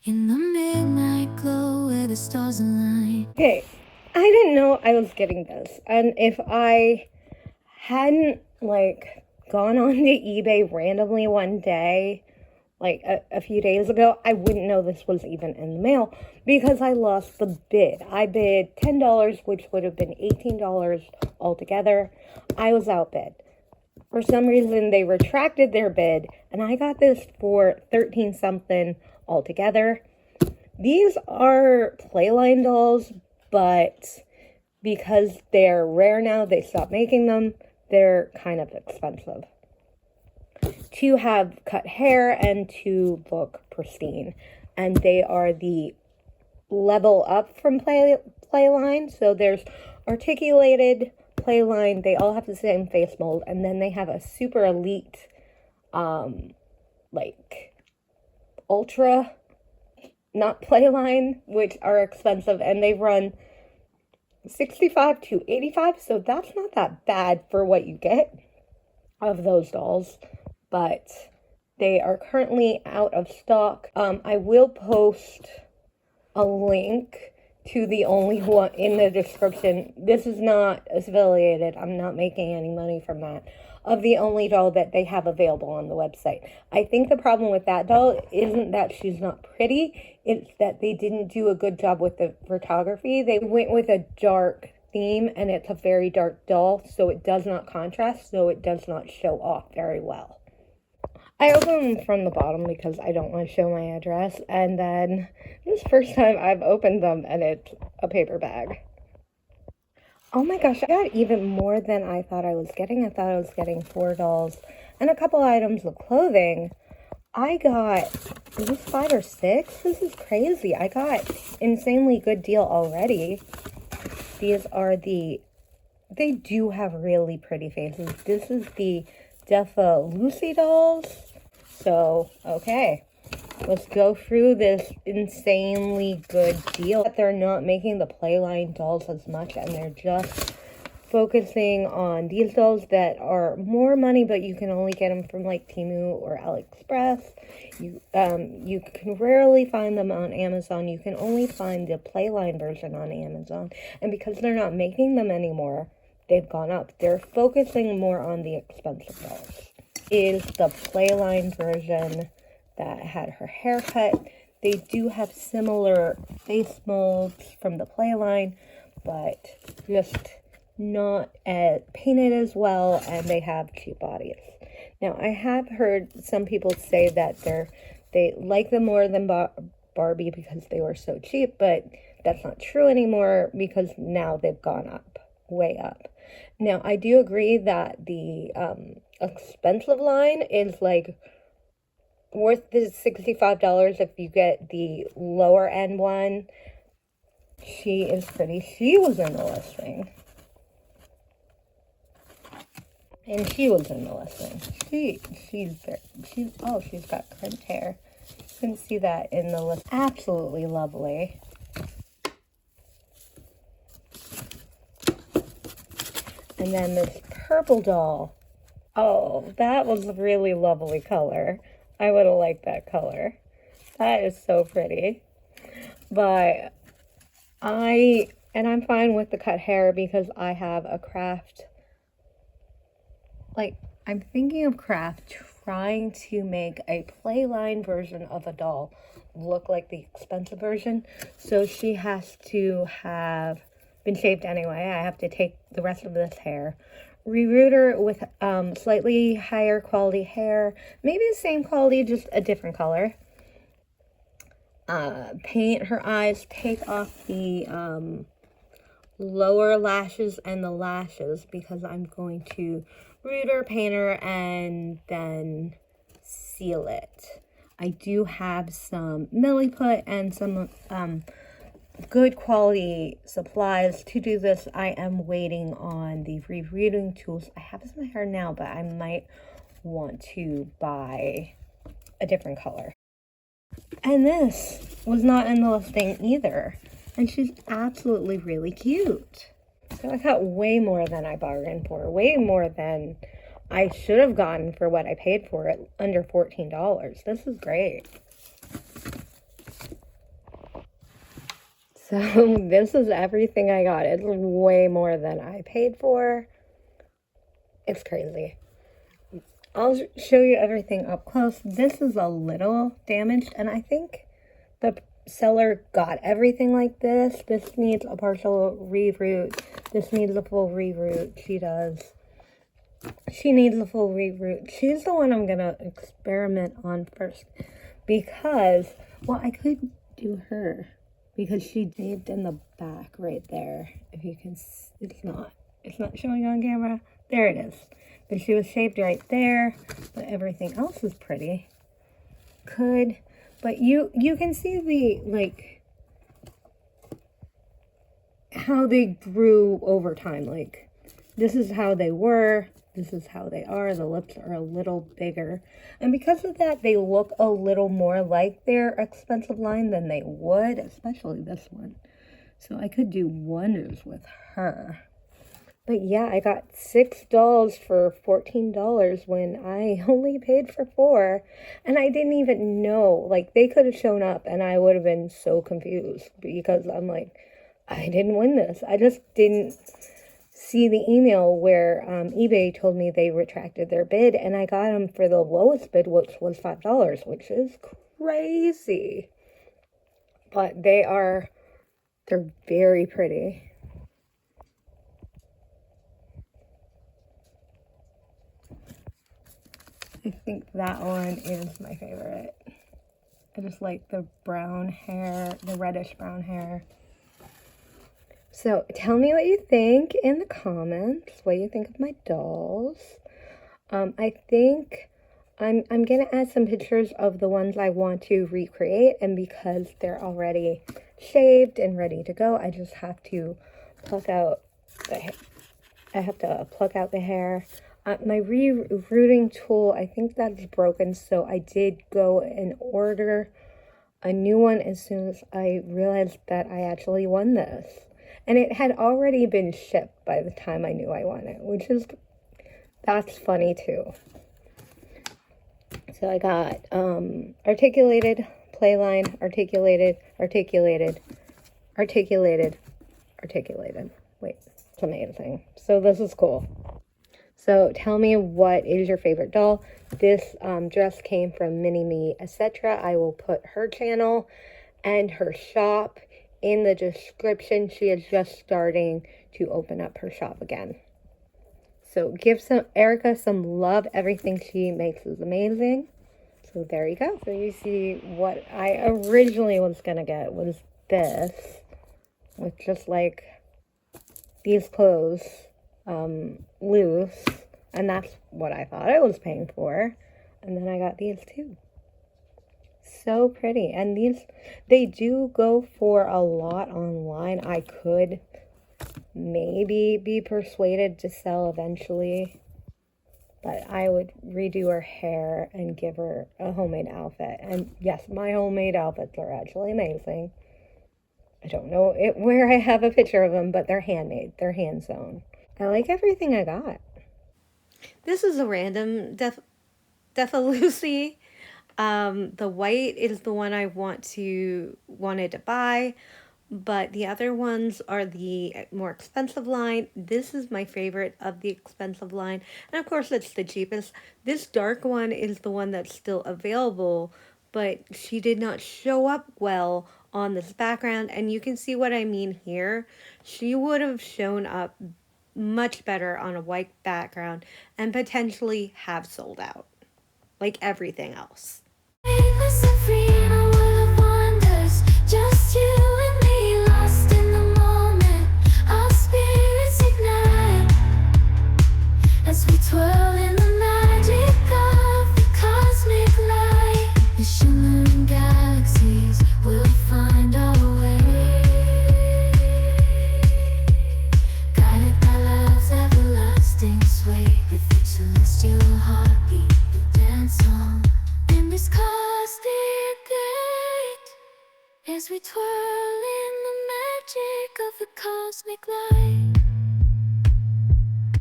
In the midnight glow where the stars align. Okay, I didn't know I was getting this, and if I hadn't gone on to eBay randomly one day, a few days ago, I wouldn't know this was even in the mail because I lost the bid. I bid $10, which would have been $18 altogether. I was outbid. For some reason, they retracted their bid, and I got this for 13 something altogether. These are Playline dolls, but because they're rare now, they stopped making them. They're kind of expensive. 2 have cut hair and 2 look pristine. And they are the level up from Playline. So there's articulated Playline. They all have the same face mold. And then they have a super elite, ultra, not Playline, which are expensive. And they run 65 to 85. So that's not that bad for what you get of those dolls. But they are currently out of stock. I will post a link to the only one in the description. This is not affiliated. I'm not making any money from that. Of the only doll that they have available on the website. I think the problem with that doll isn't that she's not pretty. It's that they didn't do a good job with the photography. They went with a dark theme, and it's a very dark doll, so it does not contrast, so it does not show off very well. I opened them from the bottom because I don't want to show my address, and then this is the first time I've opened them, and it's a paper bag. Oh my gosh, I got even more than I thought I was getting. I thought I was getting 4 dolls and a couple items of clothing. I got, is this 5 or 6? This is crazy. I got insanely good deal already. These are they do have really pretty faces. This is the Defa Lucy dolls. So, okay, let's go through this insanely good deal. They're not making the Playline dolls as much, and they're just focusing on these dolls that are more money, but you can only get them from Temu or AliExpress. You can rarely find them on Amazon. You can only find the Playline version on Amazon, and because they're not making them anymore, they've gone up. They're focusing more on the expensive dolls. Is the Playline version that had her haircut. They do have similar face molds from the Playline, but just not as painted as well, and they have cheap bodies. Now, I have heard some people say that they like them more than Barbie because they were so cheap, but that's not true anymore because now they've gone up, way up. Now, I do agree that the expensive line is worth the $65 if you get the lower end one. She is pretty. She was in the listing. And she was in the listing. She's got crimped hair. You can see that in the list. Absolutely lovely. And then this purple doll. Oh, that was a really lovely color. I would have liked that color. That is so pretty. But I'm fine with the cut hair because I have a craft. I'm thinking of craft trying to make a Playline version of a doll look like the expensive version. So she has to have been shaved anyway. I have to take the rest of this hair, reroot her with slightly higher quality hair, maybe the same quality, just a different color. Paint her eyes, take off the lower lashes and the lashes because I'm going to root her, paint her, and then seal it. I do have some Milliput and some good quality supplies to do this. I am waiting on the rerouting tools. I have some hair now, but I might want to buy a different color. And this was not in the listing either. And she's absolutely really cute. So I got way more than I bargained for. Way more than I should have gotten for what I paid for it. Under $14. This is great. So this is everything I got. It's way more than I paid for. It's crazy. I'll show you everything up close. This is a little damaged, and I think the seller got everything like this. This needs a partial reroute. This needs a full reroute. She does. She needs a full reroute. She's the one I'm gonna experiment on first because, well, I could do her because she saved in the back right there. If you can, it's not showing on camera. There it is. But she was shaved right there, but everything else is pretty. But you can see the, like, how they grew over time. Like, this is how they were. This is how they are. The lips are a little bigger. And because of that, they look a little more like their expensive line than they would, especially this one. So I could do wonders with her. But yeah, I got 6 dolls for $14 when I only paid for 4. And I didn't even know. Like, they could have shown up and I would have been so confused because I'm like, I didn't win this. I just didn't see the email where eBay told me they retracted their bid, and I got them for the lowest bid, which was $5, which is crazy. But they're very pretty. I think that one is my favorite. I just like the brown hair, the reddish brown hair. So tell me what you think in the comments, what you think of my dolls. I think I'm gonna add some pictures of the ones I want to recreate, and because they're already shaved and ready to go, I just have to pluck out the hair. I have to pluck out the hair. My rerouting tool, I think that's broken, so I did go and order a new one as soon as I realized that I actually won this. And it had already been shipped by the time I knew I won it, that's funny too. So I got articulated, playline, articulated. Wait, it's amazing. So this is cool. So tell me, what is your favorite doll? This dress came from Mini Me, etc. I will put her channel and her shop in the description. She is just starting to open up her shop again. So give Erica some love. Everything she makes is amazing. So there you go. So you see what I originally was going to get was this, with just like these clothes loose. And that's what I thought I was paying for. And then I got these too. So pretty. And these, they do go for a lot online. I could maybe be persuaded to sell eventually, but I would redo her hair and give her a homemade outfit. And yes, my homemade outfits are actually amazing. I don't know where I have a picture of them, but they're handmade. They're hand sewn. I like everything I got. This is a random Defa Lucy. The white is the one I wanted to buy, but the other ones are the more expensive line. This is my favorite of the expensive line, and of course it's the cheapest. This dark one is the one that's still available, but she did not show up well on this background, and you can see what I mean here. She would have shown up much better on a white background and potentially have sold out, like everything else. Just you and me, lost in the moment. Our spirits ignite as we twirl.